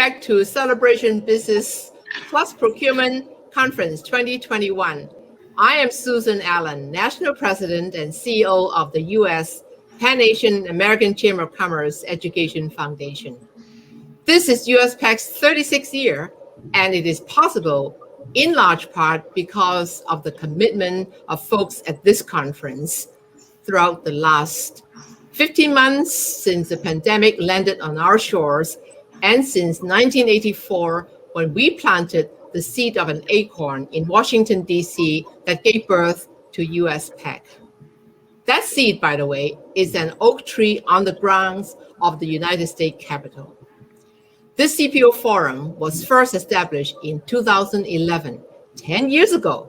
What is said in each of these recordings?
back to Celebration Business Plus Procurement Conference 2021. I am Susan Allen, National President and CEO of the U.S. Pan-Asian American Chamber of Commerce Education Foundation. This is USPAACC's 36th year, and it is possible in large part because of the commitment of folks at this conference throughout the last 15 months since the pandemic landed on our shores, and since 1984, when we planted the seed of an acorn in Washington, D.C. that gave birth to USPAACC. That seed, by the way, is an oak tree on the grounds of the United States Capitol. This CPO forum was first established in 2011, 10 years ago.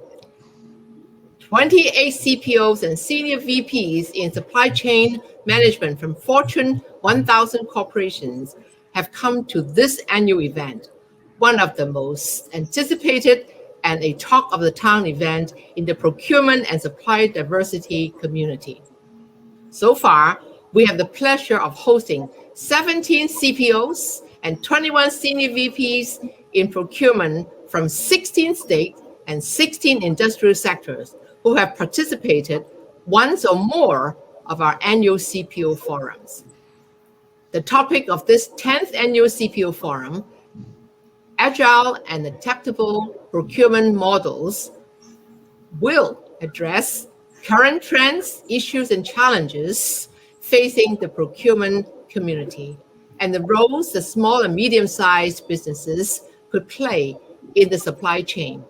28 CPOs and senior VPs in supply chain management from Fortune 1000 corporations have come to this annual event, one of the most anticipated and a talk of the town event in the procurement and supply diversity community. So far, we have the pleasure of hosting 17 CPOs and 21 senior VPs in procurement from 16 states and 16 industrial sectors who have participated once or more of our annual CPO forums. The topic of this 10th annual CPO forum, Agile and Adaptable Procurement Models, will address current trends, issues, and challenges facing the procurement community and the roles that small and medium-sized businesses could play in the supply chain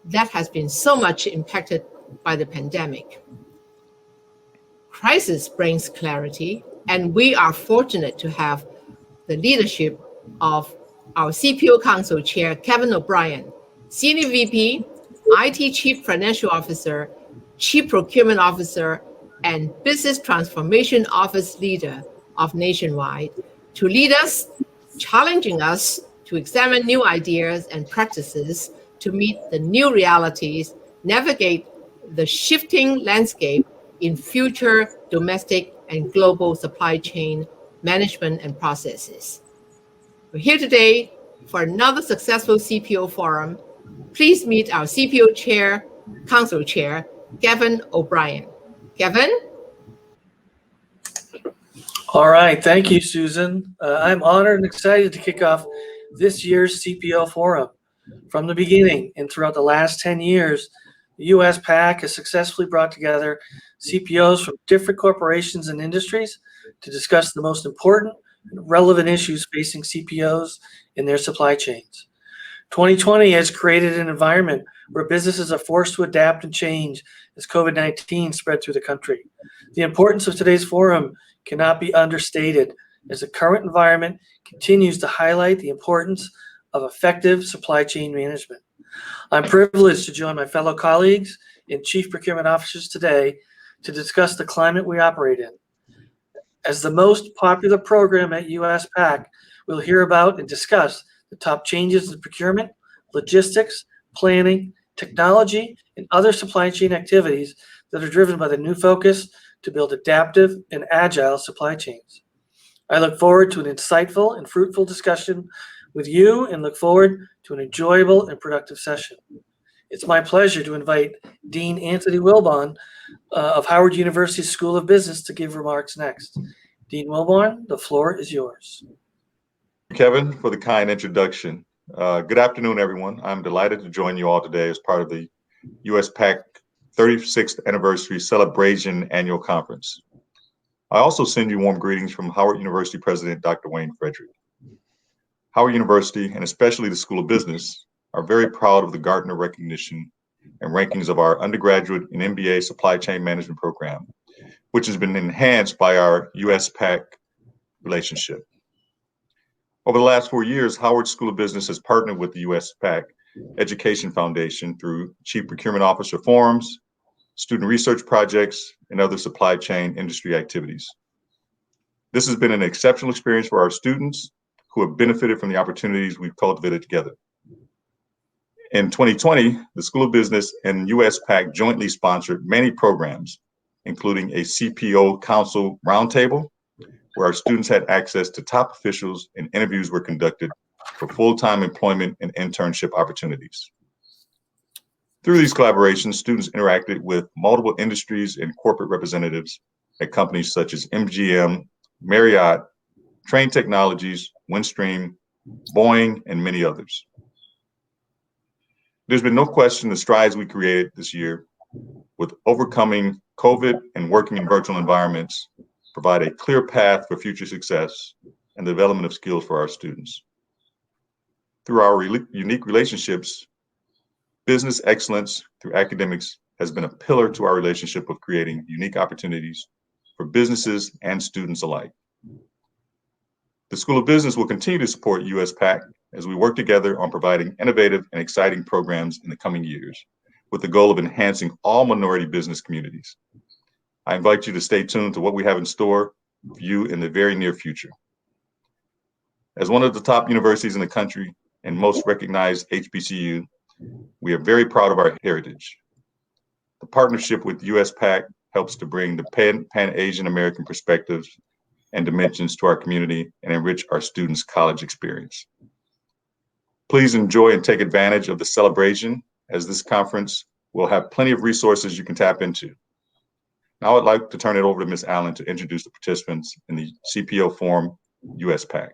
that has been so much impacted by the pandemic. Crisis brings clarity, and we are fortunate to have the leadership of our CPO Council Chair, Kevin O'Brien, Senior VP, IT Chief Financial Officer, Chief Procurement Officer, and Business Transformation Office Leader of Nationwide, to lead us, challenging us to examine new ideas and practices to meet the new realities, navigate the shifting landscape in future domestic and global supply chain management and processes. We're here today for another successful CPO forum. Please meet our CPO Chair, Council Chair, Kevin O'Brien. Kevin? All right, thank you, Susan. I'm honored and excited to kick off this year's CPO forum. From the beginning and throughout the last 10 years, the USPAACC has successfully brought together CPOs from different corporations and industries to discuss the most important and relevant issues facing CPOs in their supply chains. 2020 has created an environment where businesses are forced to adapt and change as COVID-19 spread through the country. The importance of today's forum cannot be understated, as the current environment continues to highlight the importance of effective supply chain management. I'm privileged to join my fellow colleagues and chief procurement officers today to discuss the climate we operate in. As the most popular program at USPAACC, we'll hear about and discuss the top changes in procurement, logistics, planning, technology, and other supply chain activities that are driven by the new focus to build adaptive and agile supply chains. I look forward to an insightful and fruitful discussion with you and look forward to an enjoyable and productive session. It's my pleasure to invite Dean Anthony Wilbon of Howard University School of Business to give remarks next. Dean Wilbon, the floor is yours. Kevin, for the kind introduction. Good afternoon, everyone. I'm delighted to join you all today as part of the USPAACC 36th Anniversary Celebration Annual Conference. I also send you warm greetings from Howard University President Dr. Wayne Frederick. Howard University, and especially the School of Business, are very proud of the Gartner recognition and rankings of our undergraduate and MBA supply chain management program, which has been enhanced by our USPAACC relationship. Over the last 4 years, Howard School of Business has partnered with the USPAACC Education Foundation through Chief Procurement Officer forums, student research projects, and other supply chain industry activities. This has been an exceptional experience for our students who have benefited from the opportunities we've cultivated together. In 2020, the School of Business and USPAACC jointly sponsored many programs, including a CPO Council Roundtable, where our students had access to top officials and interviews were conducted for full-time employment and internship opportunities. Through these collaborations, students interacted with multiple industries and corporate representatives at companies such as MGM, Marriott, Trane Technologies, Windstream, Boeing, and many others. There's been no question the strides we created this year with overcoming COVID and working in virtual environments provide a clear path for future success and the development of skills for our students. Through our unique relationships, business excellence through academics has been a pillar to our relationship of creating unique opportunities for businesses and students alike. The School of Business will continue to support USPAACC as we work together on providing innovative and exciting programs in the coming years, with the goal of enhancing all minority business communities. I invite you to stay tuned to what we have in store for you in the very near future. As one of the top universities in the country and most recognized HBCU, we are very proud of our heritage. The partnership with USPAACC helps to bring the Pan-Asian American perspectives and dimensions to our community and enrich our students' college experience. Please enjoy and take advantage of the celebration, as this conference will have plenty of resources you can tap into. Now I'd like to turn it over to Ms. Allen to introduce the participants in the CPO Forum USPAACC.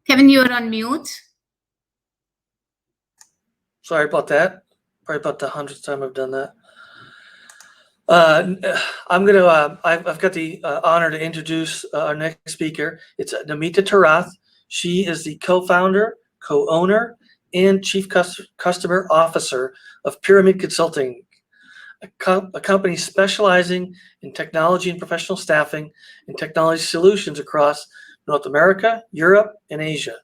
Kevin, you're on mute. Sorry about that. Probably about the 100th time I've done that. I've got the honor to introduce our next speaker. It's Namita Tirath. She is the co-founder, co-owner, and chief customer officer of Pyramid Consulting, a company specializing in technology and professional staffing and technology solutions across North America, Europe, and Asia.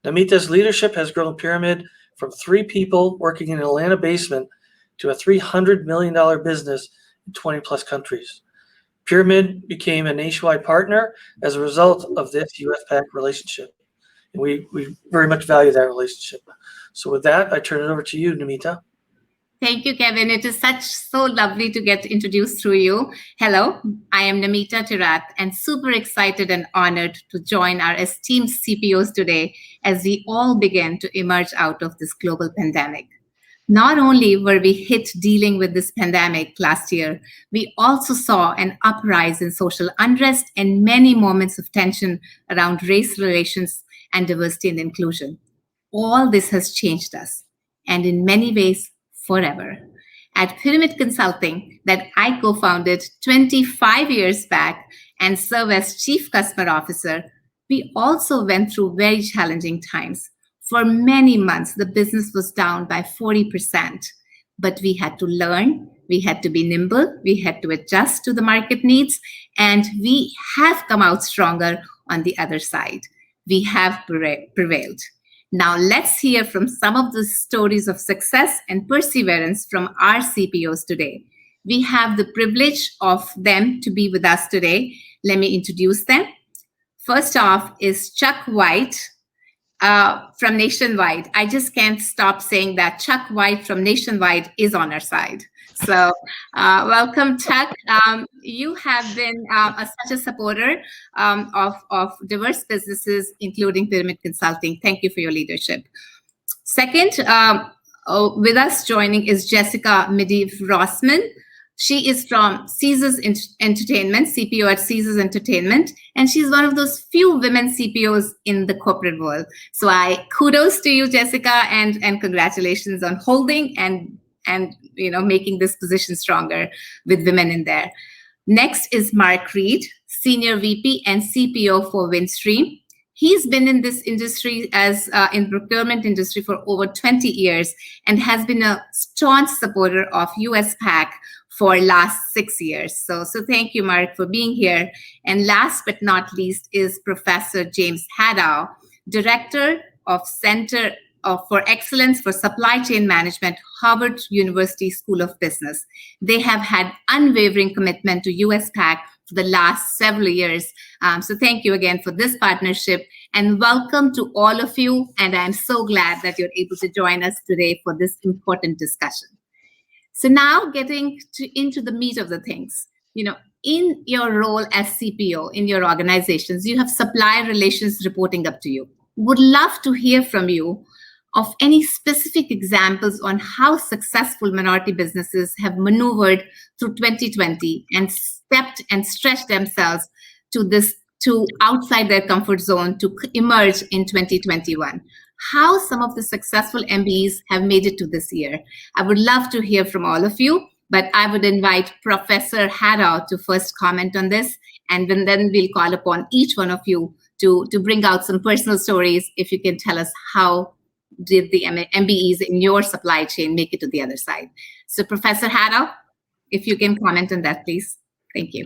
Namita's leadership has grown Pyramid from 3 people working in an Atlanta basement to a $300 million business in 20 plus countries. Pyramid became a nationwide partner as a result of this USPAACC relationship. And we very much value that relationship. So with that, I turn it over to you, Namita. Thank you, Kevin. It is so lovely to get introduced through you. Hello, I am Namita Tirath and super excited and honored to join our esteemed CPOs today as we all begin to emerge out of this global pandemic. Not only were we hit dealing with this pandemic last year, we also saw an uprise in social unrest and many moments of tension around race relations and diversity and inclusion. All this has changed us, and in many ways, forever. At Pyramid Consulting, that I co-founded 25 years back and serve as Chief Customer Officer, we also went through very challenging times. For many months, the business was down by 40%, but we had to learn, we had to be nimble, we had to adjust to the market needs, and we have come out stronger on the other side. We have prevailed. Now let's hear from some of the stories of success and perseverance from our CPOs today. We have the privilege of them to be with us today. Let me introduce them. First off is Chuck White from Nationwide. I just can't stop saying that Chuck White from Nationwide is on our side. So welcome, Chuck. You have been such a supporter of diverse businesses, including Pyramid Consulting. Thank you for your leadership. Second, with us joining is Jessica Rosman. She is from Caesars Entertainment, CPO at Caesars Entertainment, and she's one of those few women CPOs in the corporate world. So I kudos to you, Jessica, and congratulations on holding and making this position stronger with women in there. Next is Mark Reed, Senior VP and CPO for Windstream. He's been in this industry in procurement industry for over 20 years and has been a staunch supporter of USPAACC for last 6 years. So thank you, Mark, for being here. And last but not least is Professor James Haddow, Director of Center for Excellence for Supply Chain Management, Harvard University School of Business. They have had unwavering commitment to USPAACC for the last several years. So thank you again for this partnership, and welcome to all of you. And I'm so glad that you're able to join us today for this important discussion. So now getting into the meat of the things, in your role as CPO in your organizations, you have supplier relations reporting up to you. Would love to hear from you of any specific examples on how successful minority businesses have maneuvered through 2020 and stepped and stretched themselves to outside their comfort zone to emerge in 2021. How some of the successful MBEs have made it to this year. I would love to hear from all of you, but I would invite Professor Haddow to first comment on this, and then we'll call upon each one of you to bring out some personal stories. If you can tell us how did the MBEs in your supply chain make it to the other side. So Professor Haddow, if you can comment on that, please. Thank you.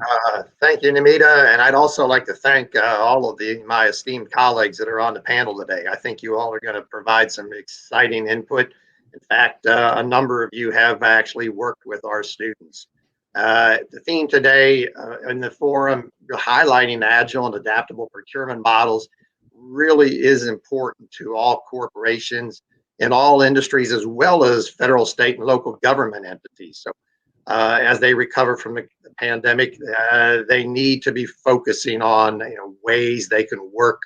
Thank you, Namita. And I'd also like to thank all of my esteemed colleagues that are on the panel today. I think you all are going to provide some exciting input. In fact, a number of you have actually worked with our students. The theme today in the forum, highlighting agile and adaptable procurement models, really is important to all corporations in all industries, as well as federal, state, and local government entities. So as they recover from the pandemic, they need to be focusing on ways they can work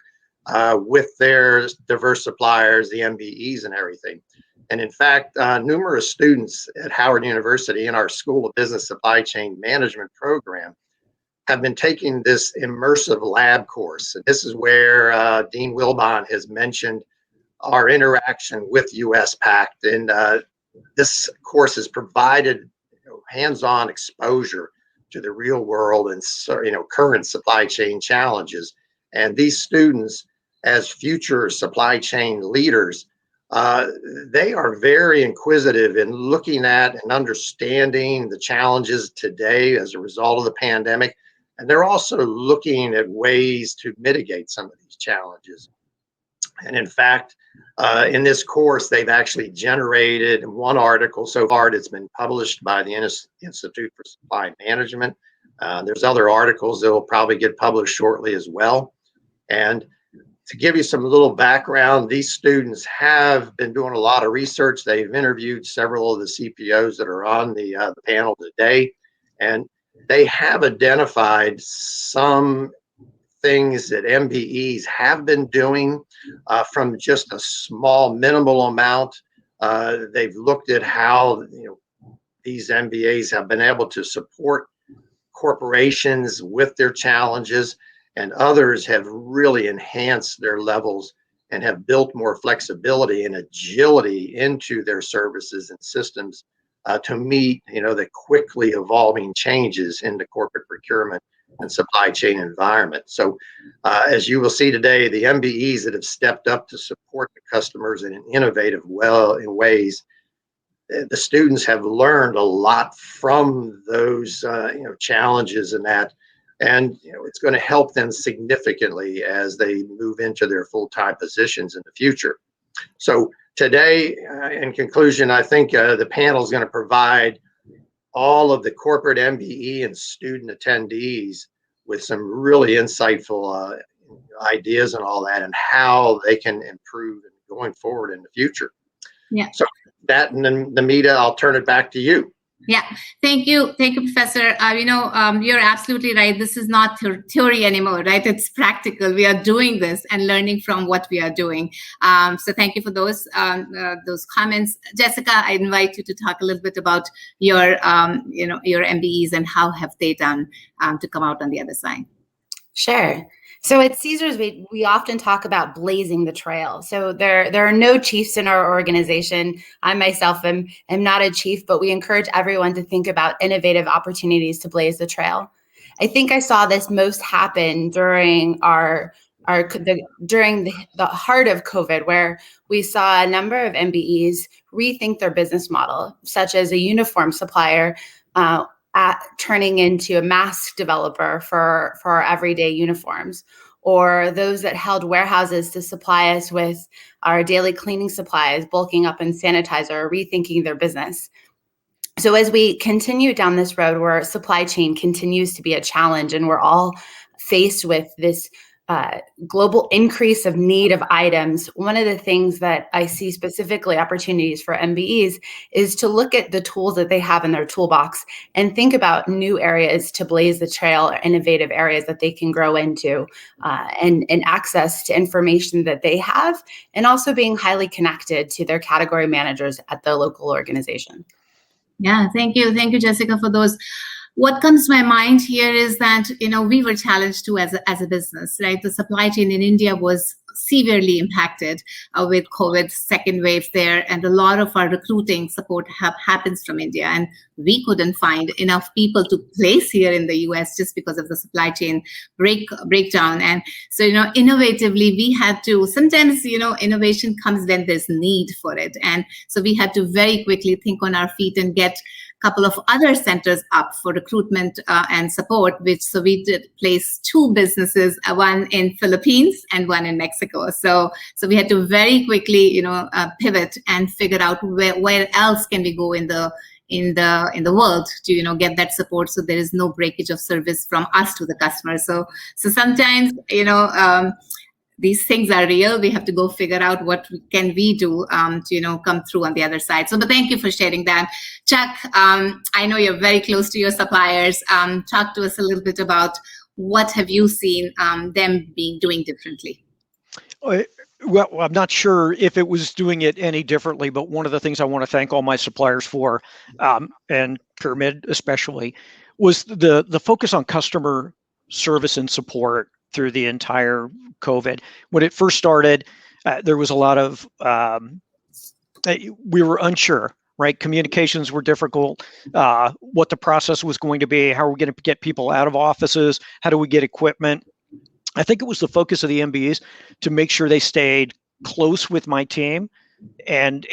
with their diverse suppliers, the MBEs and everything. And in fact, numerous students at Howard University in our School of Business Supply Chain Management program have been taking this immersive lab course. And this is where Dean Wilbon has mentioned our interaction with USPAACC. And this course has provided hands-on exposure to the real world and current supply chain challenges. And these students, as future supply chain leaders, they are very inquisitive in looking at and understanding the challenges today as a result of the pandemic. And they're also looking at ways to mitigate some of these challenges. And in fact, in this course, they've actually generated one article so far that's been published by the Institute for Supply Management. There's other articles that will probably get published shortly as well. And to give you some little background, these students have been doing a lot of research. They've interviewed several of the CPOs that are on the panel today, and they have identified some things that MBEs have been doing from just a small, minimal amount. They've looked at how these MBAs have been able to support corporations with their challenges, and others have really enhanced their levels and have built more flexibility and agility into their services and systems to meet the quickly evolving changes in the corporate procurement and supply chain environment. So as you will see today, the MBEs that have stepped up to support the customers in an innovative ways, the students have learned a lot from those challenges and that, and it's going to help them significantly as they move into their full-time positions in the future. So today, in conclusion, I think the panel is going to provide all of the corporate MBE and student attendees with some really insightful ideas and all that, and how they can improve going forward in the future. Yeah. So that, and then Namita, I'll turn it back to you. Yeah, thank you, Professor. You're absolutely right. This is not theory anymore, right? It's practical. We are doing this and learning from what we are doing. So thank you for those comments. Jessica, I invite you to talk a little bit about your MBEs and how have they done to come out on the other side. Sure. So at Caesars, we often talk about blazing the trail. So there are no chiefs in our organization. I myself am not a chief, but we encourage everyone to think about innovative opportunities to blaze the trail. I think I saw this most happen during during the heart of COVID, where we saw a number of MBEs rethink their business model, such as a uniform supplier turning into a mask developer for our everyday uniforms, or those that held warehouses to supply us with our daily cleaning supplies, bulking up in sanitizer, rethinking their business. So as we continue down this road where supply chain continues to be a challenge and we're all faced with this global increase of need of items, one of the things that I see specifically opportunities for MBEs is to look at the tools that they have in their toolbox and think about new areas to blaze the trail or innovative areas that they can grow into and access to information that they have, and also being highly connected to their category managers at the local organization. Yeah, thank you, Jessica, for those. What comes to my mind here is that, we were challenged too as a business, right? The supply chain in India was severely impacted with COVID second wave there, and a lot of our recruiting support happens from India, and we couldn't find enough people to place here in the US just because of the supply chain breakdown. And so, innovatively, we had to, sometimes, innovation comes when there's need for it. And so we had to very quickly think on our feet and get couple of other centers up for recruitment and support, so we did place 2 businesses, one in Philippines and one in Mexico. So we had to very quickly, pivot and figure out where else can we go in the world to, get that support, so there is no breakage of service from us to the customer. So sometimes, these things are real. We have to go figure out what can we do to, come through on the other side. So, but thank you for sharing that. Chuck, I know you're very close to your suppliers. Talk to us a little bit about what have you seen them doing differently? Well, I'm not sure if it was doing it any differently, but one of the things I want to thank all my suppliers for, and Pyramid especially, was the focus on customer service and support through the entire COVID. When it first started, there was a lot of, we were unsure, right? Communications were difficult, what the process was going to be, how are we going to get people out of offices, how do we get equipment? I think it was the focus of the MBEs to make sure they stayed close with my team and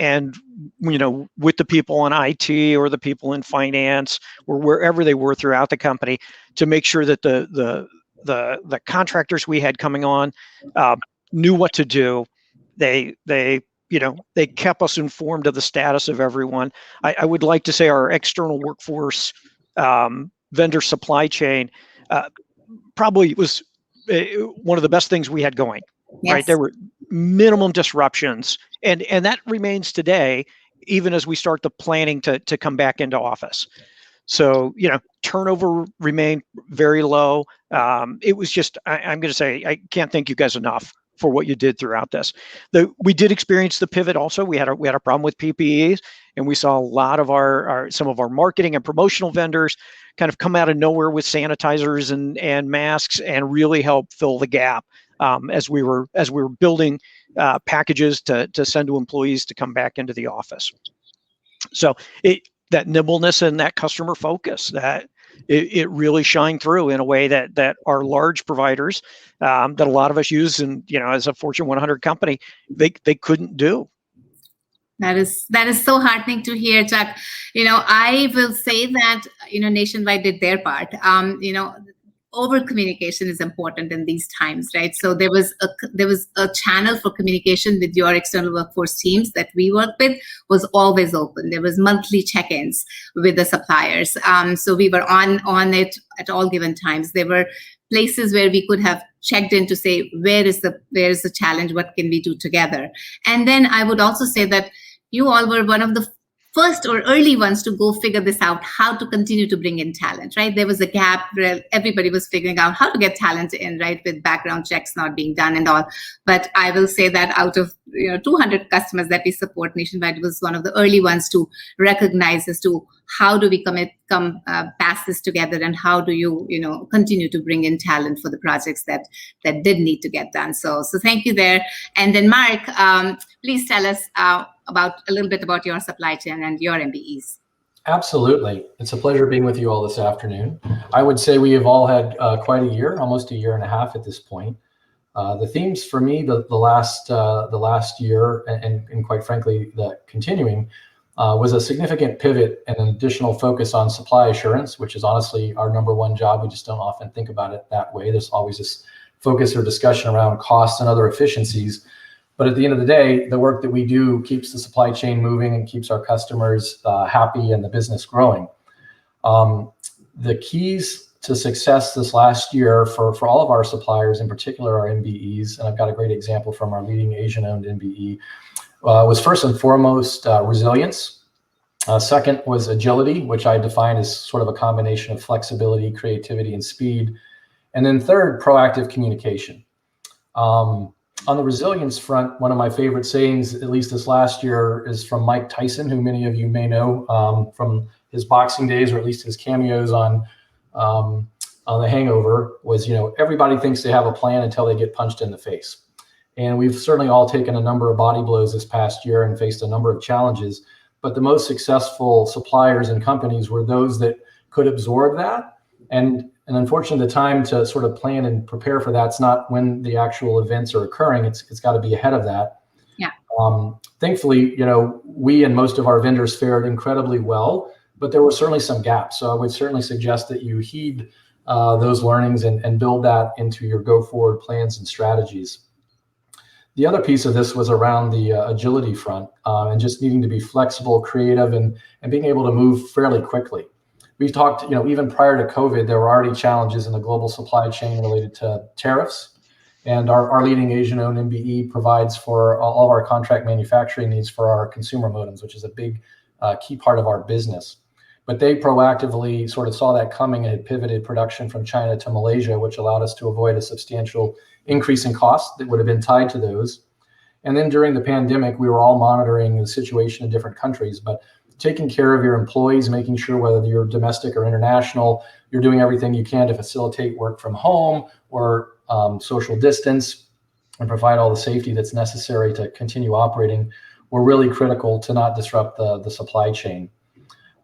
with the people in IT or the people in finance or wherever they were throughout the company, to make sure that the contractors we had coming on knew what to do. They kept us informed of the status of everyone. I would like to say our external workforce vendor supply chain probably was one of the best things we had going. Yes. Right? There were minimum disruptions, and that remains today, even as we start the planning to come back into office. So, turnover remained very low. It was just, I'm going to say, I can't thank you guys enough for what you did throughout this. We did experience the pivot also. We had a problem with PPEs, and we saw a lot of some of our marketing and promotional vendors kind of come out of nowhere with sanitizers and masks and really help fill the gap as we were building packages to send to employees to come back into the office. So that nimbleness and that customer focus, that it really shined through in a way that our large providers that a lot of us use, and as a Fortune 100 company, they couldn't do. That is so heartening to hear, Chuck. I will say that Nationwide did their part. Over communication is important in these times, right? So there was a channel for communication with your external workforce teams that we work with was always open. There was monthly check-ins with the suppliers. So we were on it at all given times. There were places where we could have checked in to say, where is the challenge? What can we do together? And then I would also say that you all were one of the first or early ones to go figure this out, how to continue to bring in talent, right? There was a gap where everybody was figuring out how to get talent in, right, with background checks not being done and all. But I will say that out of 200 customers that we support, Nationwide was one of the early ones to recognize as to how do we come past this together, and how do you continue to bring in talent for the projects that did need to get done. So thank you there. And then Mark, please tell us about a little bit about your supply chain and your MBEs. Absolutely. It's a pleasure being with you all this afternoon. I would say we have all had quite a year, almost a year and a half at this point. The themes for me, the last year, and quite frankly, the continuing, was a significant pivot and an additional focus on supply assurance, which is honestly our number one job. We just don't often think about it that way. There's always this focus or discussion around costs and other efficiencies. But at the end of the day, the work that we do keeps the supply chain moving and keeps our customers happy and the business growing. The keys to success this last year for all of our suppliers, in particular our MBEs, and I've got a great example from our leading Asian-owned MBE, was first and foremost resilience. Second was agility, which I define as sort of a combination of flexibility, creativity, and speed. And then third, proactive communication. On the resilience front, one of my favorite sayings, at least this last year, is from Mike Tyson, who many of you may know from his boxing days, or at least his cameos on The Hangover, was, everybody thinks they have a plan until they get punched in the face. And we've certainly all taken a number of body blows this past year and faced a number of challenges. But the most successful suppliers and companies were those that could absorb that. And unfortunately, the time to sort of plan and prepare for that's not when the actual events are occurring. It's got to be ahead of that. Yeah. Thankfully, we and most of our vendors fared incredibly well, but there were certainly some gaps. So I would certainly suggest that you heed those learnings and build that into your go-forward plans and strategies. The other piece of this was around the agility front and just needing to be flexible, creative, and being able to move fairly quickly. We've talked, even prior to COVID, there were already challenges in the global supply chain related to tariffs. And our leading Asian-owned MBE provides for all of our contract manufacturing needs for our consumer modems, which is a big key part of our business. But they proactively sort of saw that coming and had pivoted production from China to Malaysia, which allowed us to avoid a substantial increase in costs that would have been tied to those. And then during the pandemic, we were all monitoring the situation in different countries, but taking care of your employees, making sure whether you're domestic or international, you're doing everything you can to facilitate work from home or social distance and provide all the safety that's necessary to continue operating were really critical to not disrupt the supply chain.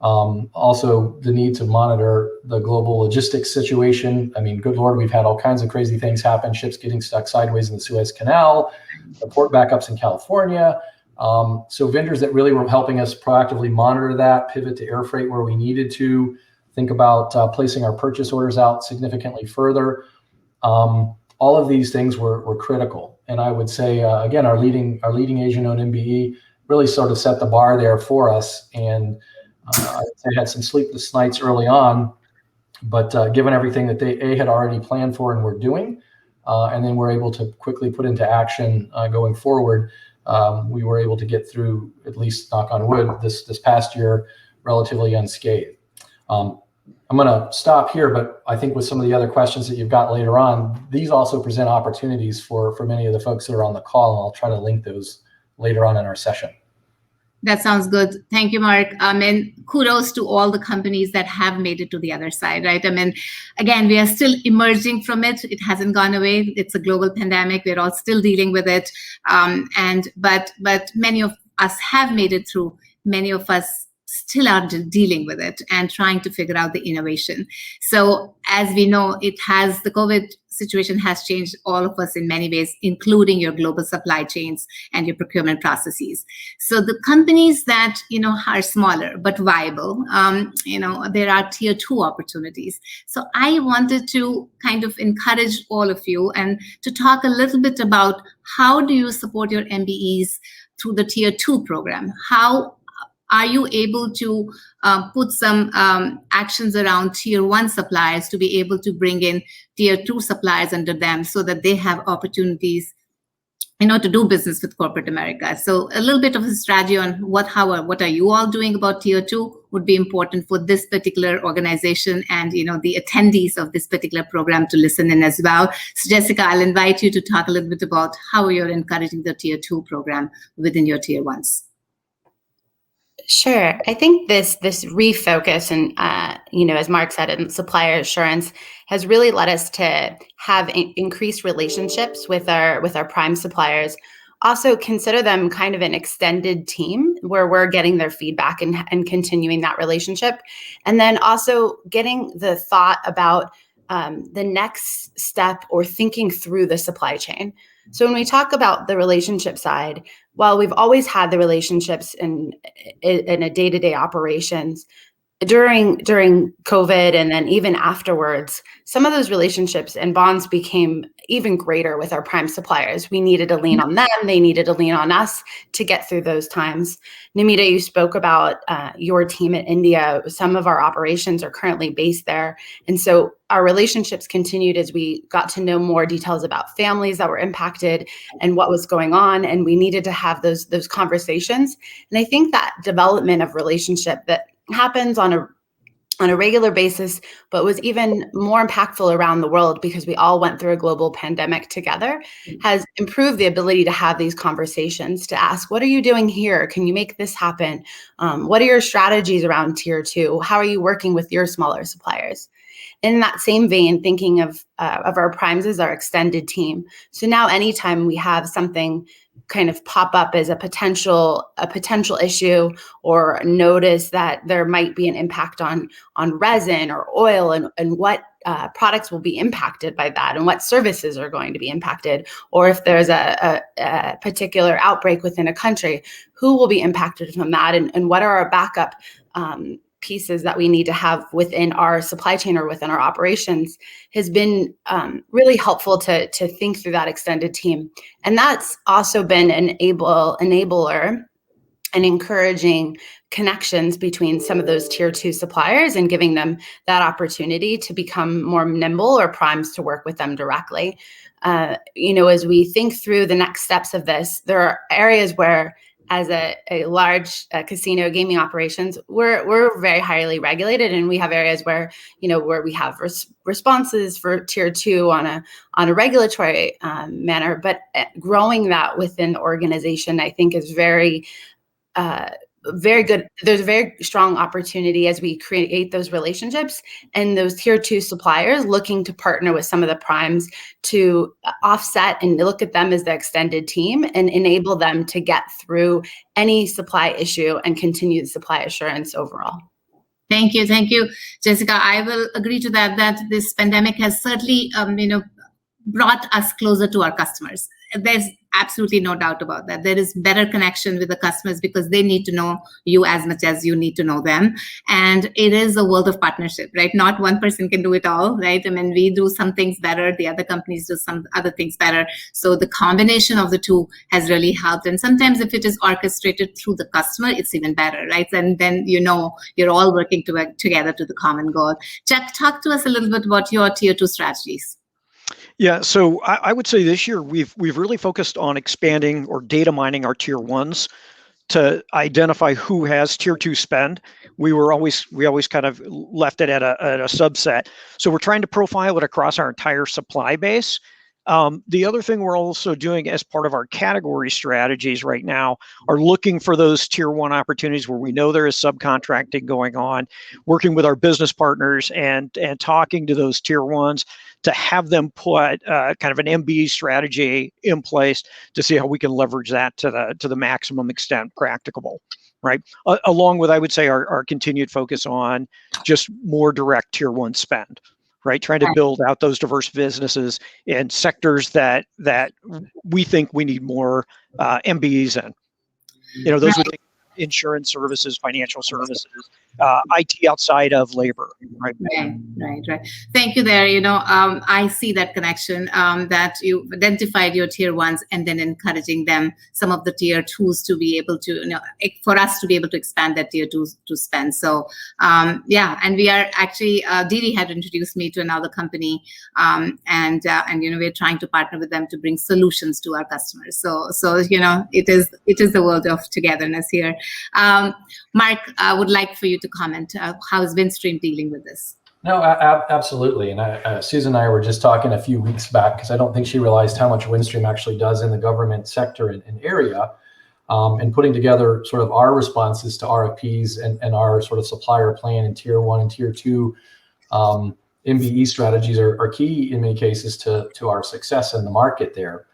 Also, the need to monitor the global logistics situation. I mean, good Lord, we've had all kinds of crazy things happen, ships getting stuck sideways in the Suez Canal, the port backups in California. So vendors that really were helping us proactively monitor that, pivot to air freight where we needed to, think about placing our purchase orders out significantly further. All of these things were critical. And I would say, again, our leading Asian-owned MBE really sort of set the bar there for us. And I had some sleepless nights early on, but given everything that they had already planned for and were doing, and then we're able to quickly put into action going forward, we were able to get through, at least knock on wood, this past year relatively unscathed. I'm going to stop here, but I think with some of the other questions that you've got later on, these also present opportunities for many of the folks that are on the call, and I'll try to link those later on in our session. That sounds good. Thank you, Mark. And kudos to all the companies that have made it to the other side, right? I mean, again, we are still emerging from it. It hasn't gone away. It's a global pandemic. We're all still dealing with it. But many of us have made it through. Many of us still are dealing with it and trying to figure out the innovation. So as we know, the COVID situation has changed all of us in many ways, including your global supply chains and your procurement processes. So the companies that, are smaller but viable, there are tier 2 opportunities. So I wanted to kind of encourage all of you and to talk a little bit about how do you support your MBEs through the tier 2 program? How are you able to put some actions around tier 1 suppliers to be able to bring in tier 2 suppliers under them so that they have opportunities, to do business with corporate America? So a little bit of a strategy on what are you all doing about tier 2 would be important for this particular organization and, the attendees of this particular program to listen in as well. So Jessica, I'll invite you to talk a little bit about how you're encouraging the tier 2 program within your tier 1s. Sure. I think this refocus and, as Mark said, in supplier assurance has really led us to have increased relationships with our prime suppliers. Also consider them kind of an extended team where we're getting their feedback and continuing that relationship. And then also getting the thought about the next step or thinking through the supply chain. So when we talk about the relationship side, while we've always had the relationships in a day-to-day operations, during COVID and then even afterwards, some of those relationships and bonds became even greater with our prime suppliers. We needed to lean on them. They needed to lean on us to get through those times. Namita, you spoke about your team in India. Some of our operations are currently based there. And so our relationships continued as we got to know more details about families that were impacted and what was going on. And we needed to have those conversations. And I think that development of relationship that happens on a regular basis, but was even more impactful around the world because we all went through a global pandemic together, has improved the ability to have these conversations, to ask, what are you doing here? Can you make this happen? What are your strategies around tier 2? How are you working with your smaller suppliers? In that same vein, thinking of our primes as our extended team. So now anytime we have something kind of pop up as a potential issue or notice that there might be an impact on resin or oil and what products will be impacted by that and what services are going to be impacted, or if there's a particular outbreak within a country, who will be impacted from that and what are our backup pieces that we need to have within our supply chain or within our operations, has been really helpful to think through that extended team. And that's also been an enabler and encouraging connections between some of those tier 2 suppliers and giving them that opportunity to become more nimble or primes to work with them directly. As we think through the next steps of this, there are areas where, as a large casino gaming operations, we're very highly regulated, and we have areas where we have responses for tier 2 on a regulatory manner. But growing that within the organization, I think, is very good. There's a very strong opportunity as we create those relationships and those tier 2 suppliers looking to partner with some of the primes to offset and look at them as the extended team and enable them to get through any supply issue and continue the supply assurance overall. Thank you, Jessica. I will agree to that this pandemic has certainly brought us closer to our customers. There's absolutely no doubt about that. There is better connection with the customers because they need to know you as much as you need to know them. And it is a world of partnership, right? Not one person can do it all, right? I mean, we do some things better, the other companies do some other things better. So the combination of the two has really helped. And sometimes if it is orchestrated through the customer, it's even better, right? And then you're all working together to the common goal. Jack, talk to us a little bit about your tier 2 strategies. Yeah, so I would say this year we've really focused on expanding or data mining our tier 1s to identify who has tier 2 spend. We always kind of left it at a subset. So we're trying to profile it across our entire supply base. The other thing we're also doing as part of our category strategies right now are looking for those tier 1 opportunities where we know there is subcontracting going on, working with our business partners and talking to those tier 1s to have them put kind of an MBE strategy in place to see how we can leverage that to the maximum extent practicable, right? Along with, I would say, our continued focus on just more direct tier 1 spend. Right, trying to build out those diverse businesses in sectors that we think we need more MBEs in. Those would be insurance services, financial services, IT outside of labor. Right. Right. Thank you there. I see that connection that you identified your tier 1s and then encouraging them, some of the tier 2s to be able to, for us to be able to expand that tier 2 to spend. So and we are actually, Didi had introduced me to another company and we're trying to partner with them to bring solutions to our customers. So it is the world of togetherness here. Mark, I would like for you to comment. How is Windstream dealing with this? No, absolutely. And Susan and I were just talking a few weeks back because I don't think she realized how much Windstream actually does in the government sector and area, and putting together sort of our responses to RFPs and our sort of supplier plan in tier 1 and tier 2 MBE strategies are key in many cases to our success in the market there.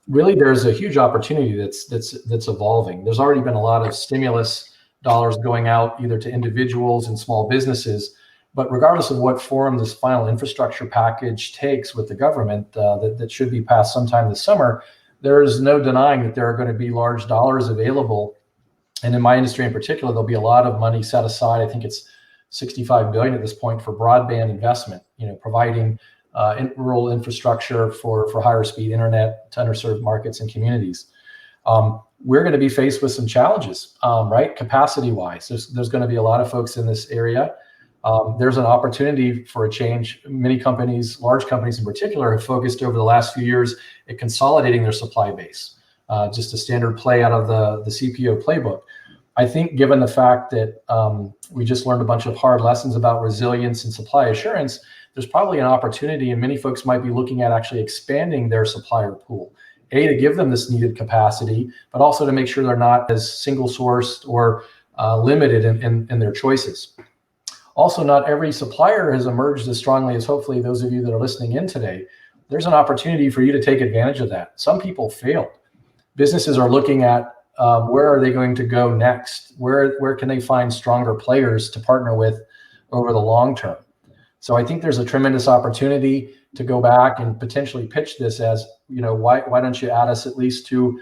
Really, there's a huge opportunity that's evolving. There's already been a lot of stimulus dollars going out either to individuals and small businesses, but regardless of what form this final infrastructure package takes with the government that should be passed sometime this summer, there is no denying that there are going to be large dollars available And in my industry in particular, there'll be a lot of money set aside. I think it's 65 billion at this point for broadband investment, providing rural infrastructure for higher speed internet to underserved markets and communities. We're going to be faced with some challenges, right? Capacity wise, there's going to be a lot of folks in this area. There's an opportunity for a change. Many companies, large companies in particular, have focused over the last few years at consolidating their supply base. Just a standard play out of the CPO playbook. I think given the fact that we just learned a bunch of hard lessons about resilience and supply assurance, there's probably an opportunity, and many folks might be looking at actually expanding their supplier pool. To give them this needed capacity, but also to make sure they're not as single sourced or limited in their choices. Also, not every supplier has emerged as strongly as hopefully those of you that are listening in today. There's an opportunity for you to take advantage of that. Some people failed. Businesses are looking at where are they going to go next? Where can they find stronger players to partner with over the long term? So I think there's a tremendous opportunity to go back and potentially pitch this as, why don't you add us at least to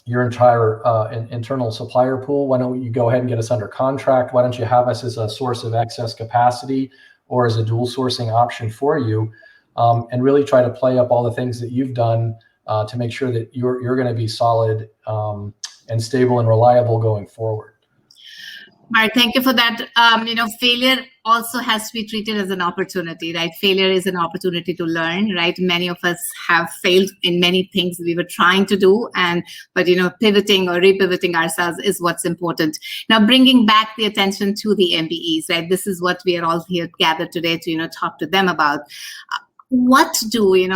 your entire internal supplier pool? Why don't you go ahead and get us under contract? Why don't you have us as a source of excess capacity or as a dual sourcing option for you? And really try to play up all the things that you've done to make sure that you're going to be solid and stable and reliable going forward. Mark, thank you for that. Failure also has to be treated as an opportunity, right? Failure is an opportunity to learn, right? Many of us have failed in many things we were trying to do, but pivoting or repivoting ourselves is what's important. Now, bringing back the attention to the MBEs, right? This is what we are all here gathered today to talk to them about. What do we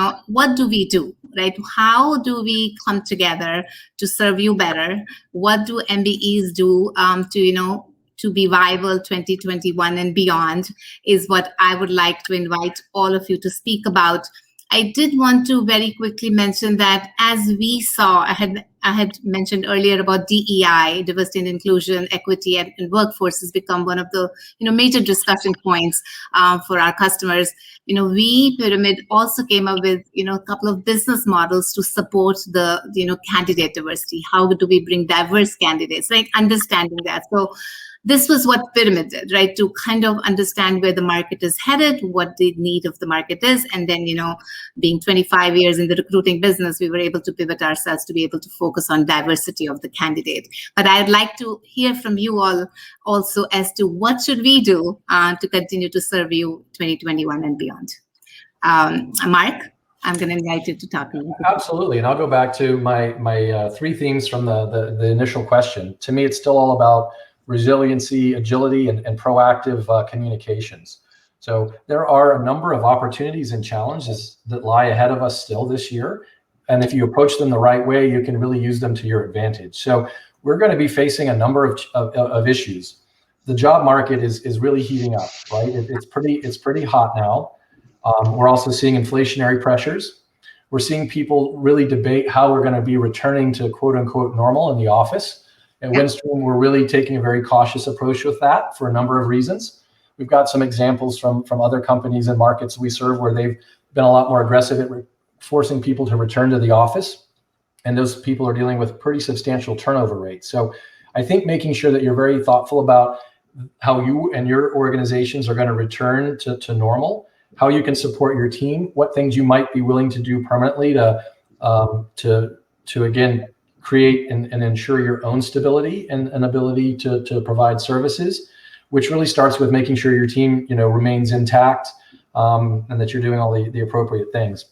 do, right? How do we come together to serve you better? What do MBEs do to be viable 2021 and beyond is what I would like to invite all of you to speak about. I did want to very quickly mention that as we saw, I had mentioned earlier about DEI, diversity and inclusion, equity, and workforce has become one of the major discussion points for our customers. We Pyramid also came up with a couple of business models to support the candidate diversity. How do we bring diverse candidates? Like understanding that. So this was what Pyramid did, right? To kind of understand where the market is headed, what the need of the market is. And then, being 25 years in the recruiting business, we were able to pivot ourselves to be able to focus on diversity of the candidate. But I'd like to hear from you all also as to what should we do to continue to serve you 2021 and beyond. Mark, I'm going to invite you to talk. Absolutely. And I'll go back to my three themes from the initial question. To me, it's still all about resiliency, agility, and proactive communications. So there are a number of opportunities and challenges that lie ahead of us still this year. And if you approach them the right way, you can really use them to your advantage. So we're going to be facing a number of issues. The job market is really heating up, right? It's pretty hot now. We're also seeing inflationary pressures. We're seeing people really debate how we're going to be returning to quote unquote normal in the office. At Windstream, we're really taking a very cautious approach with that for a number of reasons. We've got some examples from other companies and markets we serve where they've been a lot more aggressive at forcing people to return to the office. And those people are dealing with pretty substantial turnover rates. So I think making sure that you're very thoughtful about how you and your organizations are going to return to normal, how you can support your team, what things you might be willing to do permanently to again, create and ensure your own stability and ability to provide services, which really starts with making sure your team, remains intact and that you're doing all the appropriate things.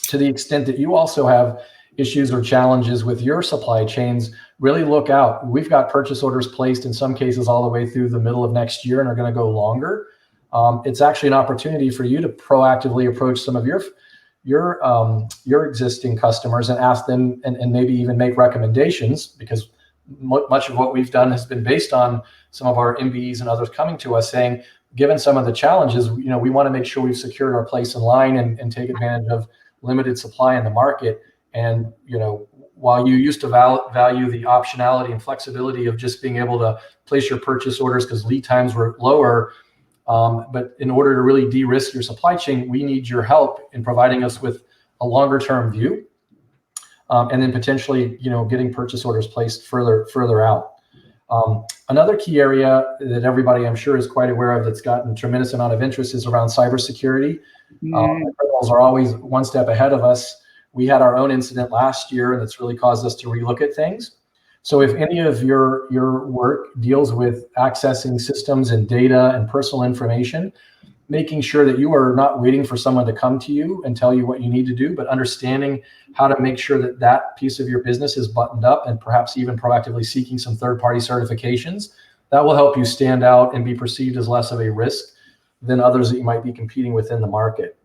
To the extent that you also have issues or challenges with your supply chains, really look out. We've got purchase orders placed in some cases all the way through the middle of next year and are going to go longer. It's actually an opportunity for you to proactively approach some of your existing customers and ask them and maybe even make recommendations, because much of what we've done has been based on some of our MBEs and others coming to us saying, given some of the challenges, we want to make sure we've secured our place in line and take advantage of limited supply in the market. And, while you used to value the optionality and flexibility of just being able to place your purchase orders because lead times were lower, but in order to really de-risk your supply chain, we need your help in providing us with a longer term view, and then potentially, getting purchase orders placed further out. Another key area that everybody I'm sure is quite aware of that's gotten a tremendous amount of interest is around cybersecurity. Criminals are always one step ahead of us. We had our own incident last year, and it's really caused us to relook at things. So if any of your work deals with accessing systems and data and personal information, making sure that you are not waiting for someone to come to you and tell you what you need to do, but understanding how to make sure that that piece of your business is buttoned up, and perhaps even proactively seeking some third-party certifications, that will help you stand out and be perceived as less of a risk than others that you might be competing with in the market.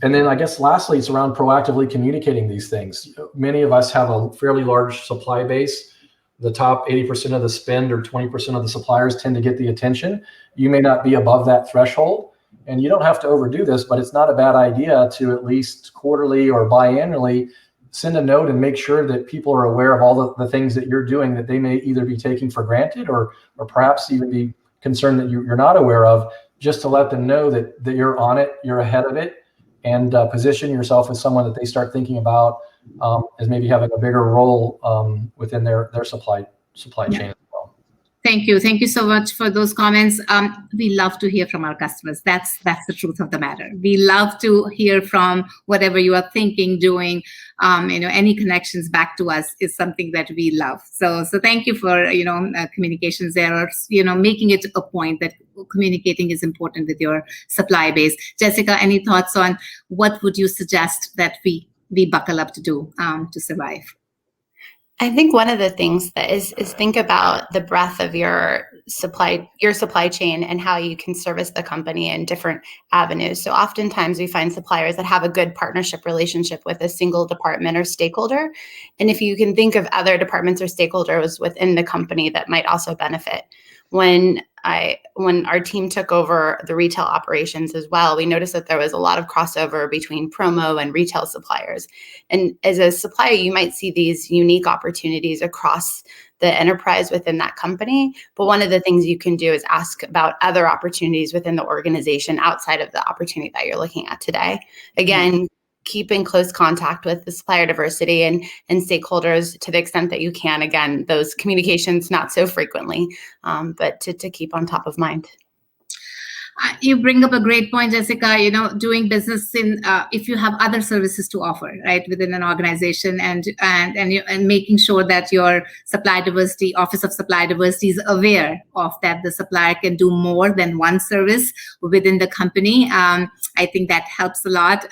And then I guess lastly, it's around proactively communicating these things. Many of us have a fairly large supply base. The top 80% of the spend or 20% of the suppliers tend to get the attention. You may not be above that threshold, and you don't have to overdo this, but it's not a bad idea to at least quarterly or biannually send a note and make sure that people are aware of all the things that you're doing that they may either be taking for granted or perhaps even be concerned that you're not aware of, just to let them know that you're on it, you're ahead of it, and position yourself as someone that they start thinking about as maybe having a bigger role within their supply chain as well. Thank you. Thank you so much for those comments. We love to hear from our customers. That's the truth of the matter. We love to hear from whatever you are thinking, doing. Any connections back to us is something that we love. So thank you for communications there, or making it a point that communicating is important with your supply base. Jessica, any thoughts on what would you suggest that we buckle up to do to survive? I think one of the things that is think about the breadth of your supply chain and how you can service the company in different avenues. So oftentimes we find suppliers that have a good partnership relationship with a single department or stakeholder. And if you can think of other departments or stakeholders within the company that might also benefit. When our team took over the retail operations as well, we noticed that there was a lot of crossover between promo and retail suppliers. And as a supplier, you might see these unique opportunities across the enterprise within that company. But one of the things you can do is ask about other opportunities within the organization outside of the opportunity that you're looking at today. Again, keep in close contact with the supplier diversity and stakeholders to the extent that you can. Again, those communications not so frequently, but to keep on top of mind. You bring up a great point, Jessica. Doing business in if you have other services to offer, right, within an organization, and making sure that your supply diversity, Office of Supply Diversity, is aware of that the supplier can do more than one service within the company. I think that helps a lot.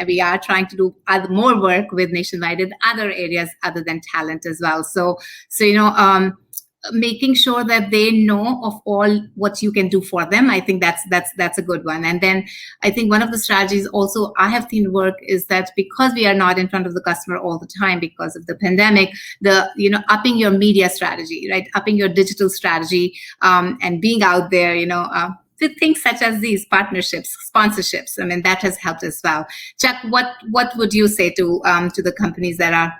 We are trying to do more work with Nationwide in other areas other than talent as well. So making sure that they know of all what you can do for them. I think that's a good one. And then I think one of the strategies also I have seen work is that because we are not in front of the customer all the time because of the pandemic, upping your media strategy, right? Upping your digital strategy, and being out there, with things such as these partnerships, sponsorships. I mean, that has helped as well. Chuck, what would you say to the companies that are,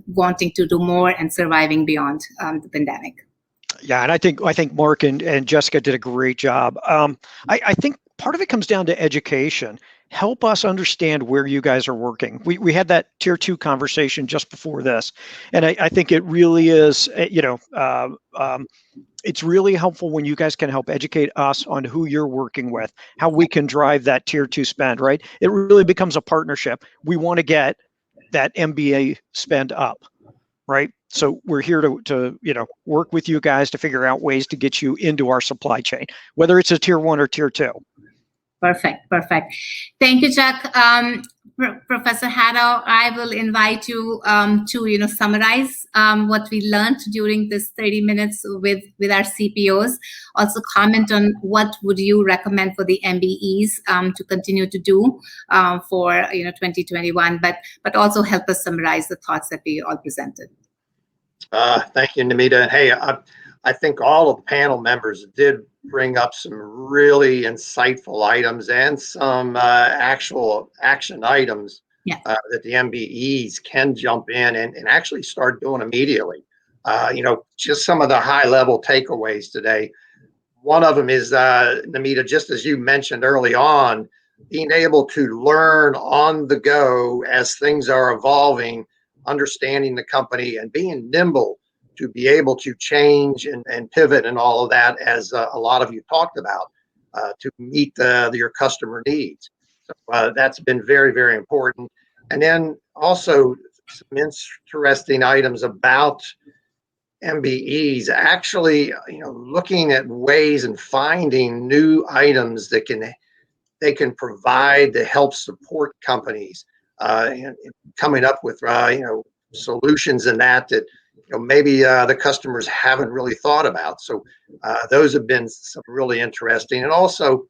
wanting to do more and surviving beyond the pandemic? Yeah, and I think Mark and Jessica did a great job. I think part of it comes down to education. Help us understand where you guys are working. We had that tier 2 conversation just before this, and I think it really is, it's really helpful when you guys can help educate us on who you're working with, how we can drive that tier 2 spend, right? It really becomes a partnership. We want to get that MBA spend up, right? So we're here to work with you guys to figure out ways to get you into our supply chain, whether it's a tier 1 or tier 2. Perfect. Thank you, Chuck. Professor Haddow, I will invite you to summarize what we learned during this 30 minutes with our CPOs. Also comment on what would you recommend for the MBEs to continue to do for 2021, but also help us summarize the thoughts that we all presented. Thank you, Namita. And hey, I think all of the panel members did bring up some really insightful items and some actual action items that the MBEs can jump in and actually start doing immediately. Just some of the high level takeaways today. One of them is, Namita, just as you mentioned early on, being able to learn on the go as things are evolving, understanding the company and being nimble to be able to change and pivot and all of that, as a lot of you talked about, to meet your customer needs. So that's been very, very important. And then also some interesting items about MBEs, actually, looking at ways and finding new items that they can provide to help support companies, and coming up with solutions in that maybe the customers haven't really thought about. So those have been some really interesting. And also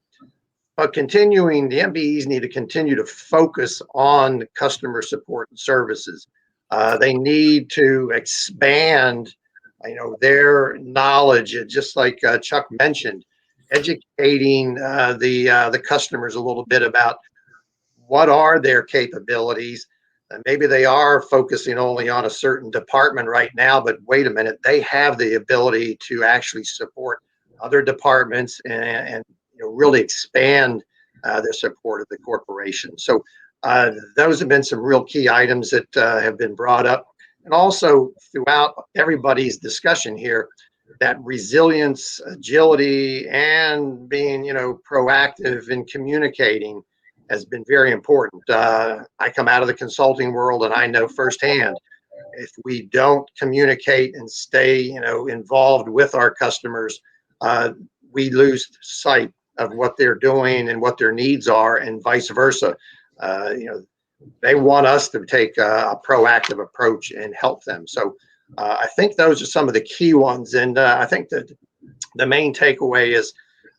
continuing, the MBEs need to continue to focus on customer support and services. They need to expand their knowledge, just like Chuck mentioned, educating the customers a little bit about what are their capabilities. Maybe they are focusing only on a certain department right now, but wait a minute, they have the ability to actually support other departments and really expand their support of the corporation. So those have been some real key items that have been brought up. And also throughout everybody's discussion here, that resilience, agility, and being, proactive in communicating has been very important. I come out of the consulting world, and I know firsthand, if we don't communicate and stay, involved with our customers, we lose sight of what they're doing and what their needs are, and vice versa. They want us to take a proactive approach and help them. So I think those are some of the key ones. And I think that the main takeaway is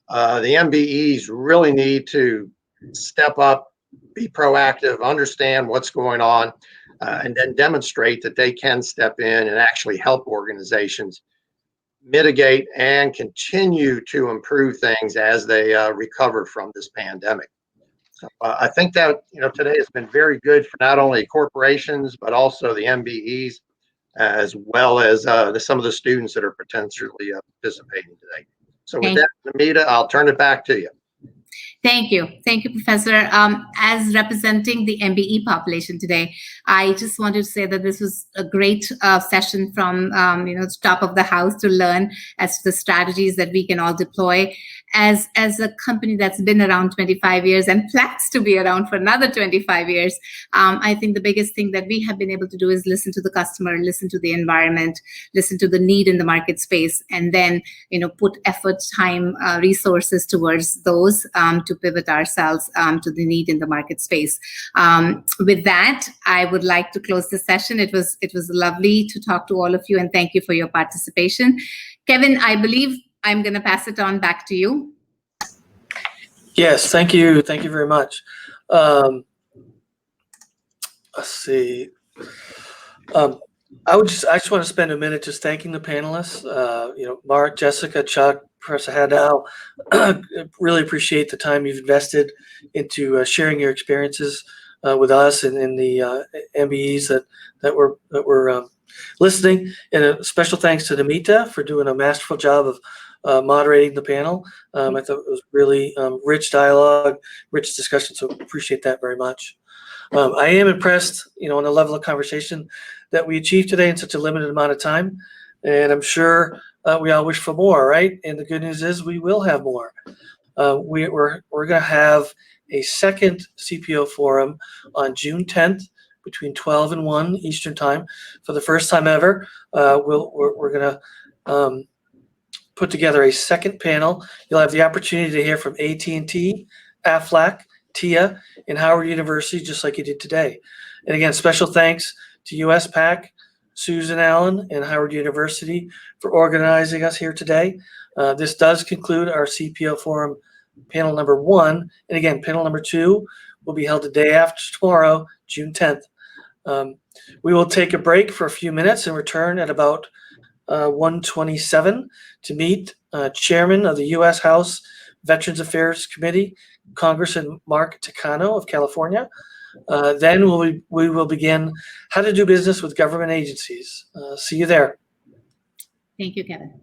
the MBEs really need to step up, be proactive, understand what's going on, and then demonstrate that they can step in and actually help organizations mitigate and continue to improve things as they recover from this pandemic. So I think that today has been very good for not only corporations but also the MBEs, as well as some of the students that are potentially participating today. So with that, Namita, I'll turn it back to you. Thank you, Professor. As representing the MBE population today, I just wanted to say that this was a great session from top of the house to learn as to the strategies that we can all deploy. As a company that's been around 25 years and plans to be around for another 25 years, I think the biggest thing that we have been able to do is listen to the customer, listen to the environment, listen to the need in the market space, and then put effort, time, resources towards those to pivot ourselves to the need in the market space. With that, I would like to close the session. It was lovely to talk to all of you, and thank you for your participation. Kevin, I believe I'm going to pass it on back to you. Yes, thank you. Thank you very much. Let's see. I just want to spend a minute just thanking the panelists. Mark, Jessica, Chuck, Professor Haddow. Really appreciate the time you've invested into sharing your experiences with us and in the MBEs that were listening. And a special thanks to Namita for doing a masterful job of moderating the panel. I thought it was really rich dialogue, rich discussion, so appreciate that very much. I am impressed, on the level of conversation that we achieved today in such a limited amount of time, and I'm sure we all wish for more, right? And the good news is we will have more. We're going to have a second CPO forum on June 10th between 12 and 1 Eastern Time for the first time ever. We're going to put together a second panel. You'll have the opportunity to hear from AT&T, AFLAC, TIA, and Howard University, just like you did today. And again, special thanks to USPAACC, Susan Allen, and Howard University for organizing us here today. This does conclude our CPO Forum panel number 1. And again, panel number 2 will be held the day after tomorrow, June 10th. We will take a break for a few minutes and return at about 1:27 to meet Chairman of the U.S. House Veterans Affairs Committee, Congressman Mark Takano of California. Then we will begin how to do business with government agencies. See you there. Thank you, Kevin.